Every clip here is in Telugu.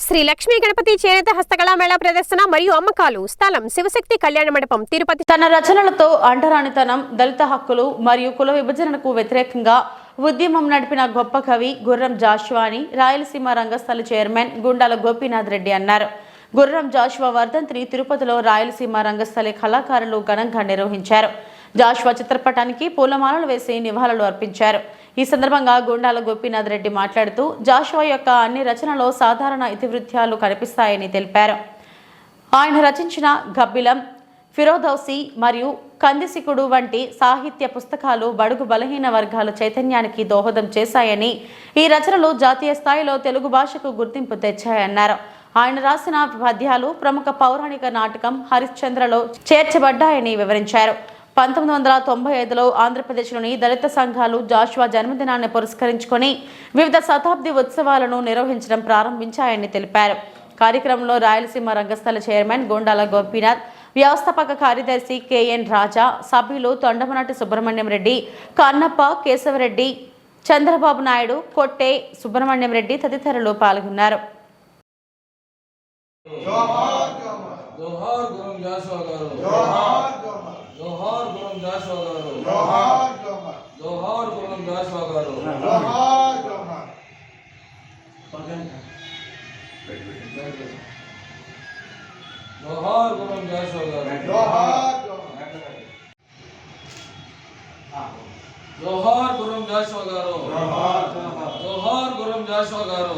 శ్రీ లక్ష్మీ గణపతి చేనేత హస్తకళా మేళా ప్రదర్శన మరియు అమ్మకాలు. స్థలం శివశక్తి కళ్యాణ మండపం, తిరుపతి. తన రచనలతో అంటరానితనం, దళిత హక్కులు మరియు కుల విభజనకు వ్యతిరేకంగా ఉద్యమం నడిపిన గొప్ప కవి గుర్రం జాషువా అని రాయలసీమ రంగస్థల చైర్మన్ గుండాల గోపీనాథ్ రెడ్డి అన్నారు. గుర్రం జాషువా వర్ధంతిని తిరుపతిలో రాయలసీమ రంగస్థలి కళాకారులు ఘనంగా నిర్వహించారు. జాషువా చిత్రపటానికి పూలమాలలు వేసి నివాళులు అర్పించారు. ఈ సందర్భంగా గుండాల గోపీనాథ్ రెడ్డి మాట్లాడుతూ జాషువా యొక్క అన్ని రచనలో సాధారణ ఇతివృత్యాలు కనిపిస్తాయని తెలిపారు. ఆయన రచించిన గబ్బిలం, ఫిరోదౌసి మరియు కందిసికుడు వంటి సాహిత్య పుస్తకాలు బడుగు బలహీన వర్గాల చైతన్యానికి దోహదం చేశాయని, ఈ రచనలు జాతీయ స్థాయిలో తెలుగు భాషకు గుర్తింపు తెచ్చాయన్నారు. ఆయన రాసిన పద్యాలు ప్రముఖ పౌరాణిక నాటకం హరిశ్చంద్రలో చేర్చబడ్డాయని వివరించారు. 1995లో ఆంధ్రప్రదేశ్లోని దళిత సంఘాలు జాషువా జన్మదినాన్ని పురస్కరించుకొని వివిధ శతాబ్ది ఉత్సవాలను నిర్వహించడం ప్రారంభించాయని తెలిపారు. కార్యక్రమంలో రాయలసీమ రంగస్థల చైర్మన్ గుండాల గోపీనాథ్, వ్యవస్థాపక కార్యదర్శి కెఎన్ రాజా, సభ్యులు తొండమనాటి సుబ్రహ్మణ్యం రెడ్డి, కన్నప్ప, కేశవరెడ్డి, చంద్రబాబు నాయుడు, కొట్టే సుబ్రహ్మణ్యం రెడ్డి తదితరులు పాల్గొన్నారు. जोहार गुरम जाशुआ गारू जोहार गुरम जाशुआ गारू जोहार गुरम जाशुआ गारू जोहार गुरम जाशुआ गारू जोहार गुरम जाशुआ गारू जोहार गुरम जाशुआ गारू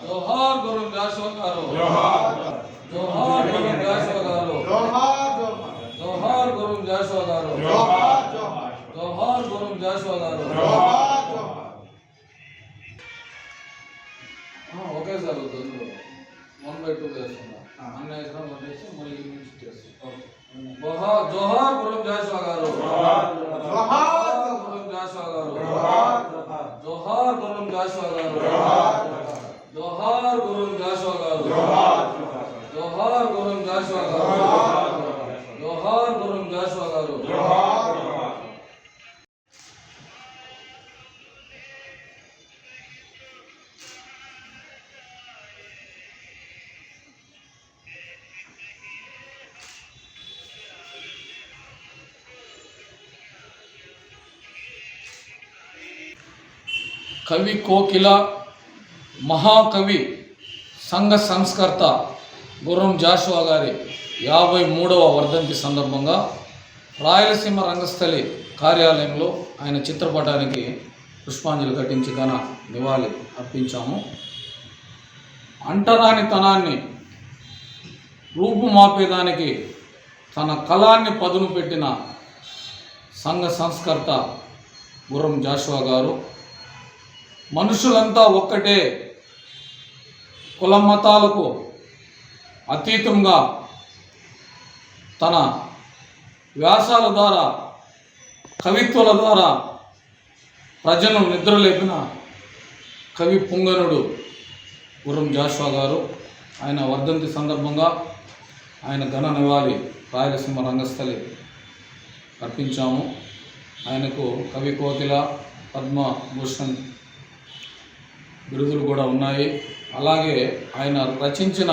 जोहार गुरम जाशुआ गारू जोहार गुरुम जाशुआ गारू जोहार गुरुम जाशुआ गारू ओके सर वदंतु 1/2 చేస్తున్నా అన్న ఇస్తా వదిలేసి మళ్ళీ మిక్స్ చేస్తాం. जोहार गुरुम जाशुआ गारू जोहार गुरुम जाशुआ गारू जोहार गुरुम जाशुआ गारू जोहार गुरुम जाशुआ गारू जोहार गुरुम जाशुआ गारू जोहार गुरुम जाशुआ गारू कवि कोकिला महाकवि संघ संस्कर्त गुर्रम जाशुआ गारी 53వ వర్ధంతి సందర్భంగా రాయలసీమ రంగస్థలి కార్యాలయంలో ఆయన చిత్రపటానికి పుష్పాంజలి ఘటించి ఘన నివాళి అర్పించాము. అంటరానితనాన్ని రూపుమాపేదానికి తన కళాన్ని పదును పెట్టిన సంఘ సంస్కర్త గుర్రం జాషువా గారు మనుషులంతా ఒక్కటే, కుల మతాలకు అతీతంగా తన వ్యాసాల ద్వారా, కవిత్వాల ద్వారా ప్రజలను నిద్రలేపిన కవి పుంగనుడు గుర్రం జాషువా గారు. ఆయన వర్ధంతి సందర్భంగా ఆయన ఘన నివాళి రాయలసీమ రంగస్థలి అర్పించాము. ఆయనకు కవి కోకిల, పద్మభూషణ్ బిరుదులు కూడా ఉన్నాయి. అలాగే ఆయన రచించిన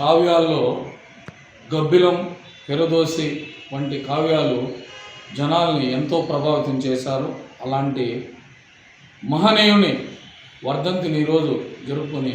కావ్యాల్లో గబ్బిలం, ఫిరోదౌసి వంటి కావ్యాలు జనాల్ని ఎంతో ప్రభావితం చేశారు. అలాంటి మహనీయుని వర్ధంతిని ఈరోజు జరుపుకొని